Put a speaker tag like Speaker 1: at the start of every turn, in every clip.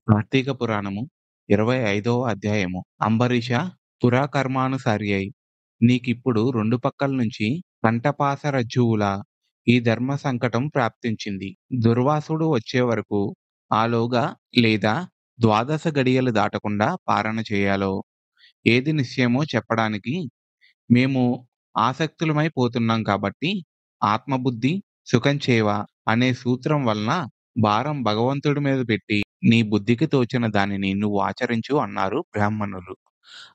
Speaker 1: కార్తీక పురాణము 25వ అధ్యాయము. అంబరీష పురాకర్మానుసారియై నీకిప్పుడు రెండు పక్కల నుంచి కంఠపాశరజ్జువులా ఈ ధర్మ సంకటం ప్రాప్తించింది. దుర్వాసుడు వచ్చే వరకు ఆలోగా లేదా ద్వాదశ గడియలు దాటకుండా పారణ చేయాలో ఏది నిశ్చయమో చెప్పడానికి మేము ఆసక్తులమై పోతున్నాం కాబట్టి ఆత్మబుద్ధి సుఖంచేవ అనే సూత్రం వలన భారం భగవంతుడి మీద పెట్టి నీ బుద్ధికి తోచిన దానిని నువ్వు ఆచరించు అన్నారు బ్రాహ్మణులు.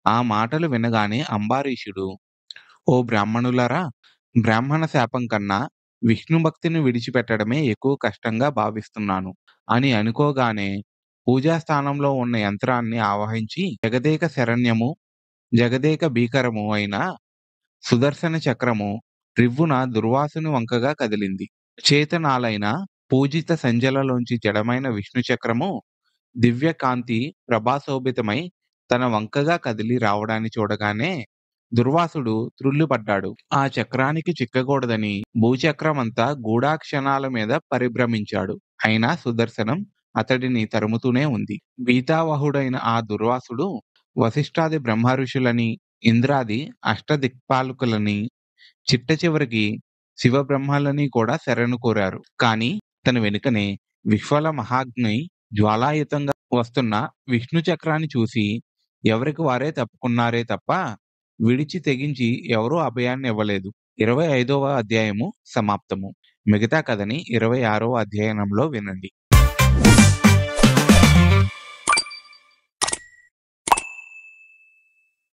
Speaker 1: ఆ మాటలు వినగానే అంబరీషుడు, ఓ బ్రాహ్మణులారా, బ్రాహ్మణ శాపం కన్నా విష్ణు భక్తిని విడిచిపెట్టడమే ఎక్కువ కష్టంగా భావిస్తున్నాను అని అనుకోగానే పూజాస్థానంలో ఉన్న యంత్రాన్ని ఆవహించి జగదేక శరణ్యము జగదేక భీకరము అయిన సుదర్శన చక్రము రివ్వున దుర్వాసుని వంకగా కదిలింది. చేతనాలైన పూజిత సంజలలోంచి జడమైన విష్ణు చక్రము దివ్య కాంతి ప్రభాశోభితమై తన వంకగా కదిలి రావడాన్ని చూడగానే దుర్వాసుడు త్రుళ్ళిపడ్డాడు. ఆ చక్రానికి చిక్కకూడదని భూచక్రమంతా గూఢాక్షణాల మీద పరిభ్రమించాడు. అయినా సుదర్శనం అతడిని తరుముతూనే ఉంది. భీతావహుడైన ఆ దుర్వాసుడు వశిష్ఠాది బ్రహ్మఋషులని, ఇంద్రాది అష్టదిక్పాలకులని, చిట్ట చివరికి శివబ్రహ్మలని కూడా శరణు కోరారు. కాని తన వెనుకనే విహ్వల మహాగ్ని జ్వాలాయుతంగా వస్తున్న విష్ణు చక్రాన్ని చూసి ఎవరికి వారే తప్పుకున్నారే తప్ప విడిచి తెగించి ఎవరూ అభయాన్ని ఇవ్వలేదు. 25వ అధ్యాయము సమాప్తము. మిగతా కథని 26వ అధ్యాయంలో వినండి.